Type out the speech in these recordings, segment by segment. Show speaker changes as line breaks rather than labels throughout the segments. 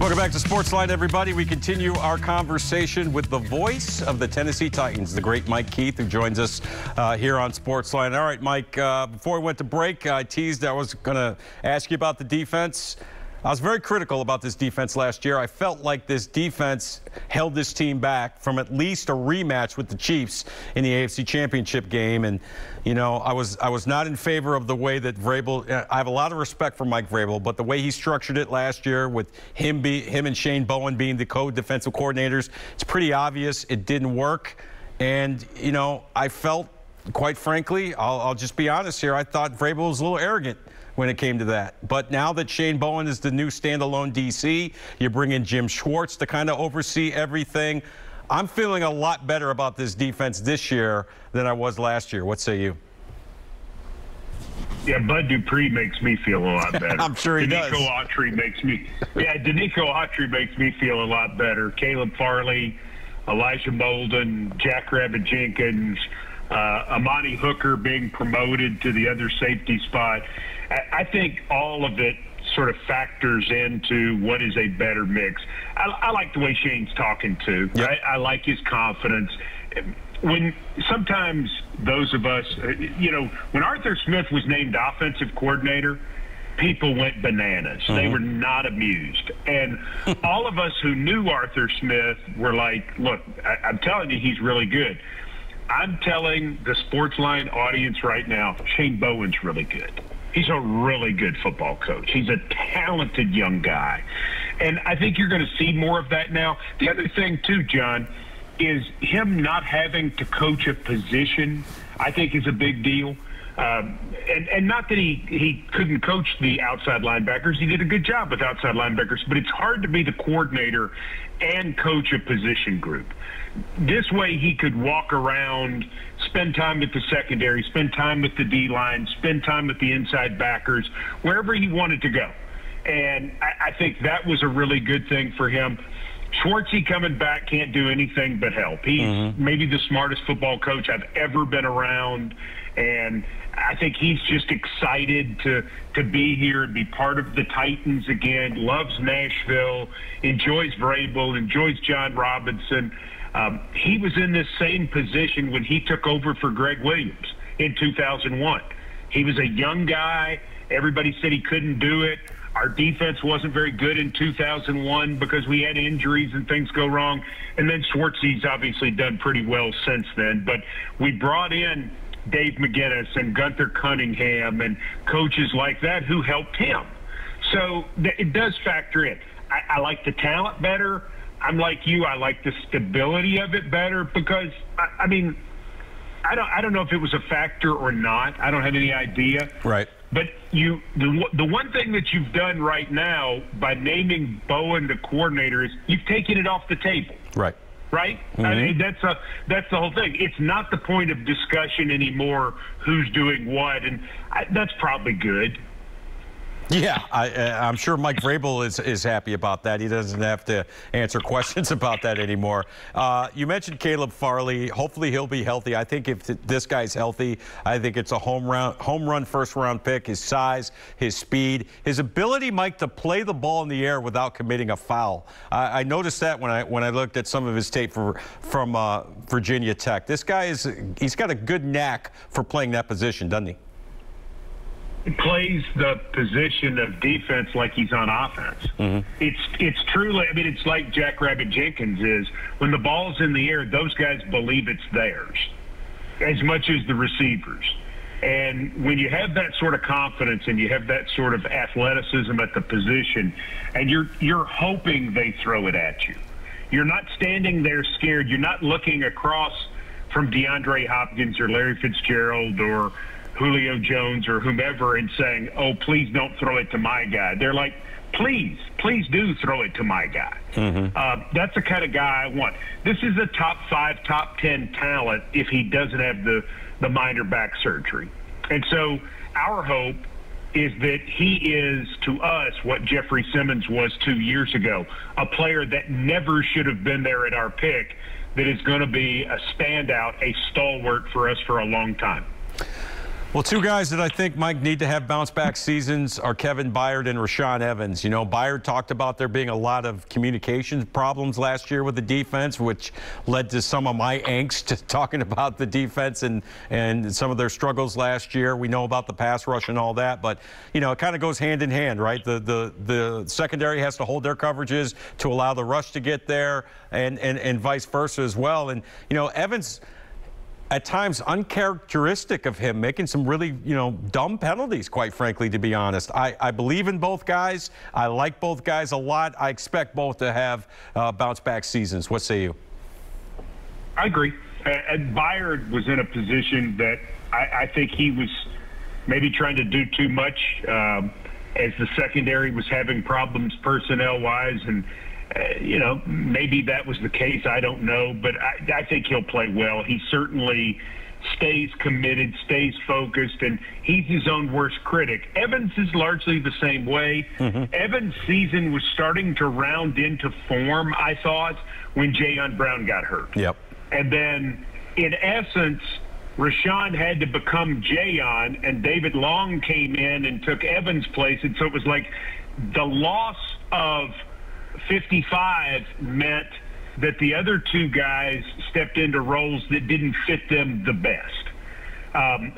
Welcome back to SportsLine, everybody. We continue our conversation with the voice of the Tennessee Titans, the great Mike Keith, who joins us here on SportsLine. All right, Mike, before we went to break, I teased I was going to ask you about the defense. I was very critical about this defense last year. I felt like this defense held this team back from at least a rematch with the Chiefs in the AFC Championship game. And, you know, I was not in favor of the way that Vrabel – I have a lot of respect for Mike Vrabel, but the way he structured it last year with him and Shane Bowen being the co-defensive coordinators, it's pretty obvious it didn't work. And, you know, I felt, quite frankly, I'll just be honest here, I thought Vrabel was a little arrogant when it came to that. But now that Shane Bowen is the new standalone DC, you bring in Jim Schwartz to kind of oversee everything. I'm feeling a lot better about this defense this year than I was last year. What say you?
Yeah, Bud Dupree makes me feel a lot better.
I'm sure he does.
Danico Autry makes me feel a lot better. Caleb Farley, Elijah Molden, Jackrabbit Jenkins, Amani Hooker being promoted to the other safety spot. I think all of it sort of factors into what is a better mix. I like the way Shane's talking too.
Yep.
Right? I like his confidence. When sometimes those of us, you know, when Arthur Smith was named offensive coordinator, people went bananas. Mm-hmm. They were not amused. And all of us who knew Arthur Smith were like, look, I'm telling you, he's really good. I'm telling the SportsLine audience right now, Shane Bowen's really good. He's a really good football coach. He's a talented young guy. And I think you're going to see more of that now. The other thing, too, John, is him not having to coach a position, I think, is a big deal. And not that he couldn't coach the outside linebackers. He did a good job with outside linebackers. But it's hard to be the coordinator and coach a position group. This way he could walk around, spend time with the secondary, spend time with the D-line, spend time with the inside backers, wherever he wanted to go. And I think that was a really good thing for him. Schwartzy coming back can't do anything but help. He's maybe the smartest football coach I've ever been around, and I think he's just excited to be here and be part of the Titans again, loves Nashville, enjoys Vrabel, enjoys John Robinson. He was in this same position when he took over for Greg Williams in 2001. He was a young guy. Everybody said he couldn't do it. Our defense wasn't very good in 2001 because we had injuries and things go wrong. And then Schwartzy's obviously done pretty well since then. But we brought in Dave McGinnis and Gunther Cunningham and coaches like that who helped him. So it does factor in. I like the talent better. I'm like you. I like the stability of it better because, I mean, I don't know if it was a factor or not. I don't have any idea.
Right.
But the one thing that you've done right now by naming Bowen the coordinator is you've taken it off the table.
Right.
Right? I mean, that's the whole thing. It's not the point of discussion anymore who's doing what, and that's probably good.
Yeah, I'm sure Mike Vrabel is happy about that. He doesn't have to answer questions about that anymore. You mentioned Caleb Farley. Hopefully he'll be healthy. I think if this guy's healthy, I think it's a home run first-round pick. His size, his speed, his ability, Mike, to play the ball in the air without committing a foul. I noticed that when I looked at some of his tape from Virginia Tech. This guy he's got a good knack for playing that position, doesn't he?
He plays the position of defense like he's on offense. It's truly, I mean, it's like Jackrabbit Jenkins is. When the ball's in the air, those guys believe it's theirs as much as the receivers. And when you have that sort of confidence and you have that sort of athleticism at the position, and you're hoping they throw it at you. You're not standing there scared. You're not looking across from DeAndre Hopkins or Larry Fitzgerald or Julio Jones or whomever and saying, oh, please don't throw it to my guy. They're like, please do throw it to my guy. That's the kind of guy I want. This is a top 5, top 10 talent if he doesn't have the minor back surgery. And so our hope is that he is, to us, what Jeffrey Simmons was 2 years ago, a player that never should have been there at our pick, that is going to be a standout, a stalwart for us for a long time.
Well, two guys that I think, Mike, need to have bounce-back seasons are Kevin Byard and Rashaan Evans. You know, Byard talked about there being a lot of communication problems last year with the defense, which led to some of my angst talking about the defense and some of their struggles last year. We know about the pass rush and all that, but, you know, it kind of goes hand in hand, right? The secondary has to hold their coverages to allow the rush to get there and vice versa as well. And, you know, Evans, at times uncharacteristic of him, making some really, you know, dumb penalties, quite frankly, to be honest. I believe in both guys. I like both guys a lot. I expect both to have bounce-back seasons. What say you?
I agree. Byard was in a position that I think he was maybe trying to do too much as the secondary was having problems personnel-wise, and you know, maybe that was the case. I don't know, but I think he'll play well. He certainly stays committed, stays focused, and he's his own worst critic. Evans is largely the same way. Evans' season was starting to round into form, I thought, when Jon Burton got hurt.
Yep.
And then, in essence, Rashaan had to become Jon, and David Long came in and took Evans' place, and so it was like the loss of 55 meant that the other two guys stepped into roles that didn't fit them the best.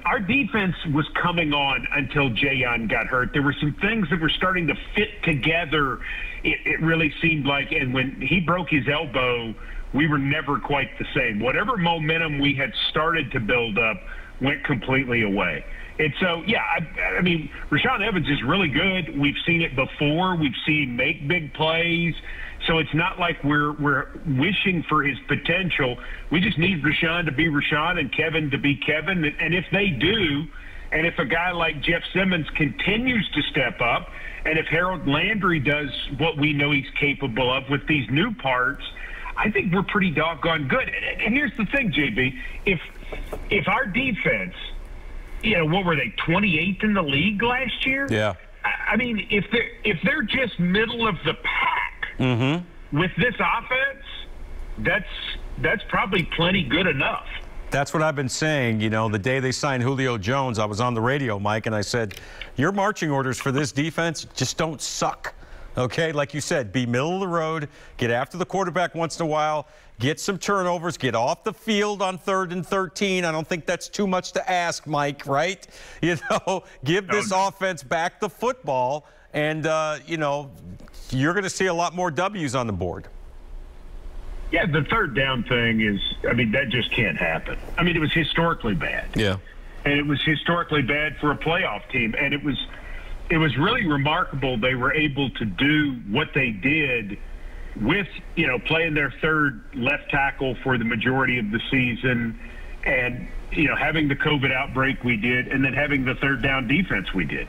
Our defense was coming on until Jon got hurt. There were some things that were starting to fit together. It really seemed like, and when he broke his elbow, we were never quite the same. Whatever momentum we had started to build up went completely away. And so, yeah, I mean, Rashaan Evans is really good. We've seen it before. We've seen him make big plays. So it's not like we're wishing for his potential. We just need Rashaan to be Rashaan and Kevin to be Kevin. And if they do, and if a guy like Jeff Simmons continues to step up, and if Harold Landry does what we know he's capable of with these new parts, I think we're pretty doggone good. And here's the thing, JB. If our defense, you know, what were they, 28th in the league last year?
Yeah.
I mean, if they're just middle of the pack with this offense, that's probably plenty good enough.
That's what I've been saying. You know, the day they signed Julio Jones, I was on the radio, Mike, and I said, your marching orders for this defense just don't suck. Okay, like you said, be middle of the road, get after the quarterback once in a while, get some turnovers, get off the field on 3rd and 13. I don't think that's too much to ask, Mike, right? You know, give this offense back the football, and, you know, you're going to see a lot more W's on the board.
Yeah, the third down thing is, I mean, that just can't happen. I mean, it was historically bad.
Yeah.
And it was historically bad for a playoff team, and it was really remarkable they were able to do what they did with, you know, playing their third left tackle for the majority of the season and, you know, having the COVID outbreak we did and then having the third down defense we did.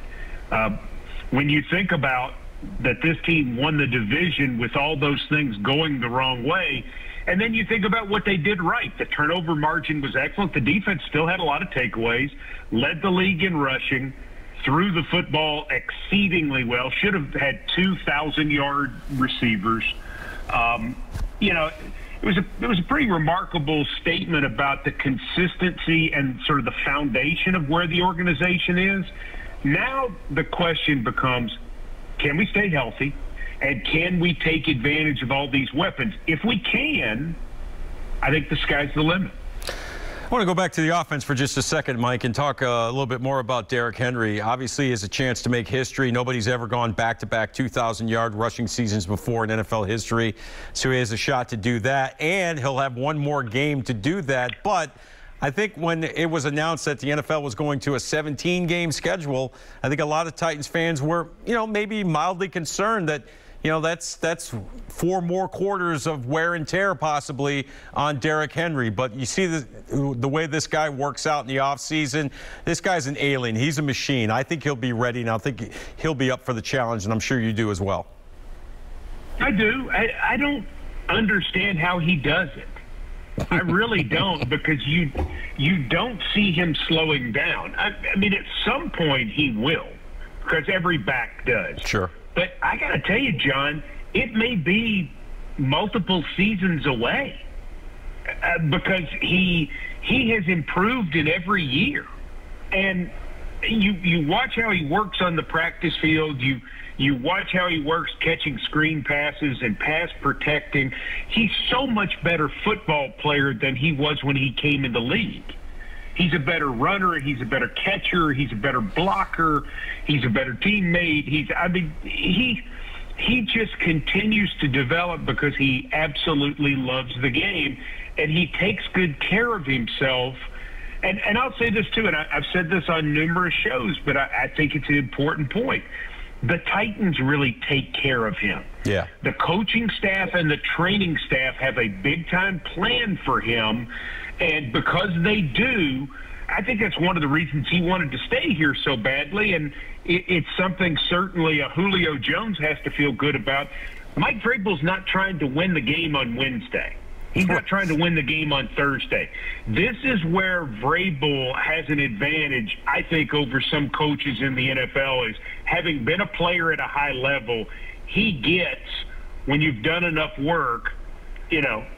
When you think about that this team won the division with all those things going the wrong way, and then you think about what they did right. The turnover margin was excellent. The defense still had a lot of takeaways, led the league in rushing, threw the football exceedingly well, should have had 2,000-yard receivers. You know, it was a pretty remarkable statement about the consistency and sort of the foundation of where the organization is. Now the question becomes, can we stay healthy, and can we take advantage of all these weapons? If we can, I think the sky's the limit.
I want to go back to the offense for just a second, Mike, and talk a little bit more about Derrick Henry. Obviously, he has a chance to make history. Nobody's ever gone back-to-back 2,000-yard rushing seasons before in NFL history, so he has a shot to do that, and he'll have one more game to do that. But I think when it was announced that the NFL was going to a 17-game schedule, I think a lot of Titans fans were, you know, maybe mildly concerned that, you know, that's 4 more quarters of wear and tear possibly on Derrick Henry. But you see the way this guy works out in the offseason. This guy's an alien. He's a machine. I think he'll be ready, and I think he'll be up for the challenge, and I'm sure you do as well.
I do. I don't understand how he does it. I really don't, because you don't see him slowing down. I mean, at some point he will, because every back does.
Sure.
But I got to tell you, John, it may be multiple seasons away because he has improved in every year. And you watch how he works on the practice field. You watch how he works catching screen passes and pass protecting. He's so much better football player than he was when he came in the league. He's a better runner. He's a better catcher. He's a better blocker. He's a better teammate. He just continues to develop because he absolutely loves the game, and he takes good care of himself. And I'll say this too, and I've said this on numerous shows, but I think it's an important point. The Titans really take care of him.
Yeah.
The coaching staff and the training staff have a big-time plan for him, and because they do, I think that's one of the reasons he wanted to stay here so badly, and it's something certainly a Julio Jones has to feel good about. Mike Vrabel's not trying to win the game on Wednesday. He's not trying to win the game on Thursday. This is where Vrabel has an advantage, I think, over some coaches in the NFL, is having been a player at a high level, he gets, when you've done enough work,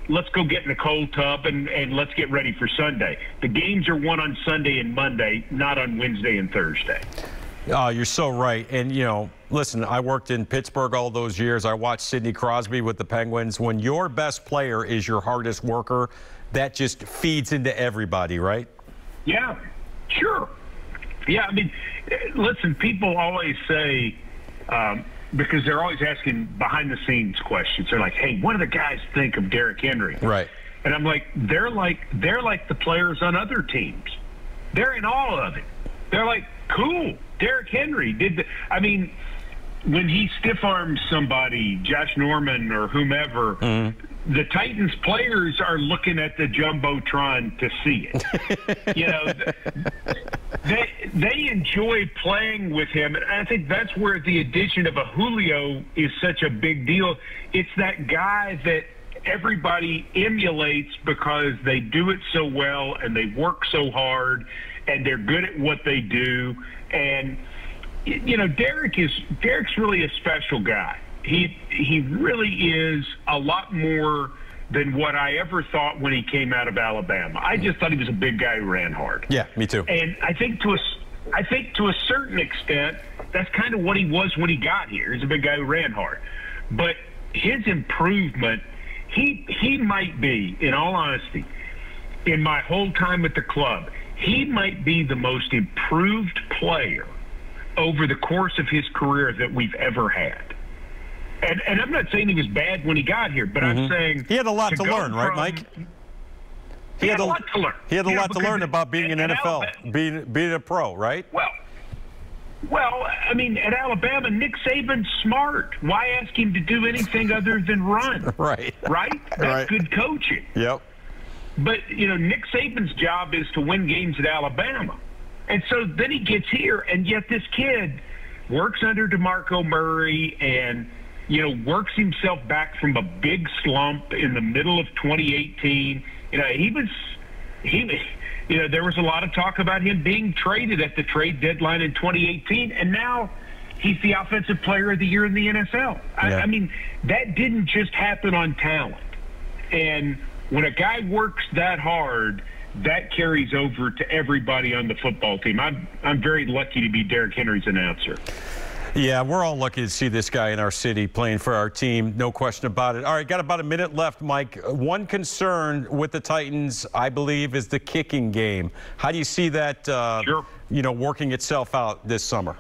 let's go get in the cold tub and let's get ready for Sunday. The games are won on Sunday and Monday, not on Wednesday and Thursday.
Oh, you're so right. And, listen, I worked in Pittsburgh all those years. I watched Sidney Crosby with the Penguins. When your best player is your hardest worker, that just feeds into everybody, right?
Yeah, sure. Yeah, I mean, listen, people always say, because they're always asking behind-the-scenes questions. They're like, hey, what do the guys think of Derrick Henry?
Right.
And I'm like, they're like the players on other teams. They're in all of it. They're like, cool, Derrick Henry when he stiff-arms somebody, Josh Norman or whomever, the Titans players are looking at the Jumbotron to see it. They enjoy playing with him, and I think that's where the addition of a Julio is such a big deal. It's that guy that everybody emulates because they do it so well and they work so hard and they're good at what they do. And Derrick's really a special guy. He really is a lot more than what I ever thought when he came out of Alabama. I just thought he was a big guy who ran hard.
Yeah, me too.
And I think to a certain extent, that's kind of what he was when he got here. He's a big guy who ran hard. But his improvement, he might be, in all honesty, in my whole time at the club, he might be the most improved player over the course of his career that we've ever had. And I'm not saying he was bad when he got here, but I'm saying
he had a lot to learn, right, Mike?
He had a lot to learn.
He had a lot to learn about being an NFL, being a pro, right?
Well, I mean, at Alabama, Nick Saban's smart. Why ask him to do anything other than run?
Right.
Right? That's good coaching.
Yep.
But, Nick Saban's job is to win games at Alabama. And so then he gets here, and yet this kid works under DeMarco Murray and, works himself back from a big slump in the middle of 2018. There was a lot of talk about him being traded at the trade deadline in 2018, and now he's the offensive player of the year in the NFL.
Yeah.
I mean, that didn't just happen on talent. And when a guy works that hard, that carries over to everybody on the football team. I'm very lucky to be Derrick Henry's announcer.
Yeah, we're all lucky to see this guy in our city playing for our team. No question about it. All right, got about a minute left, Mike. One concern with the Titans, I believe, is the kicking game. How do you see that, working itself out this summer?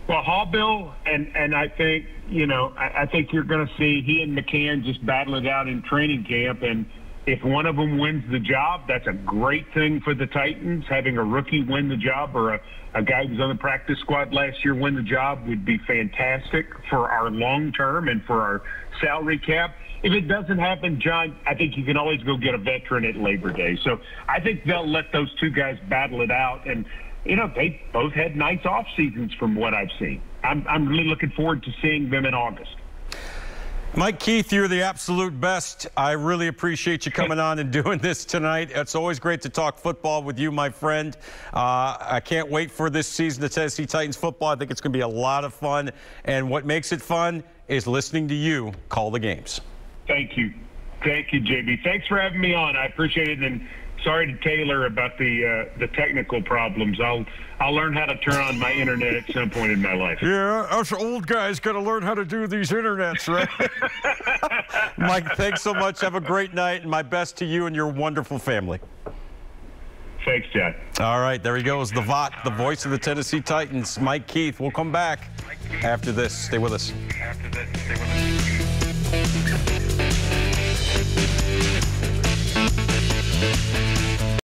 Well, Hallbill, and I think, I think you're going to see he and McCann just battle it out in training camp. And if one of them wins the job, that's a great thing for the Titans. Having a rookie win the job or a guy who's on the practice squad last year win the job would be fantastic for our long term and for our salary cap. If it doesn't happen, John, I think you can always go get a veteran at Labor Day. So I think they'll let those two guys battle it out. And, they both had nice off seasons from what I've seen. I'm really looking forward to seeing them in August.
Mike Keith, you're the absolute best. I really appreciate you coming on and doing this tonight. It's always great to talk football with you, my friend. I can't wait for this season of Tennessee Titans football. I think it's going to be a lot of fun. And what makes it fun is listening to you call the games.
Thank you. Thank you, JB. Thanks for having me on. I appreciate it. And sorry to Taylor about the technical problems. I'll learn how to turn on my internet at some point in my life.
Yeah, us old guys got to learn how to do these internets, right? Mike, thanks so much. Have a great night, and my best to you and your wonderful family.
Thanks, John.
All right, there he goes, the VOT, the voice of the Tennessee Titans, Mike Keith. We'll come back after this. Stay with us.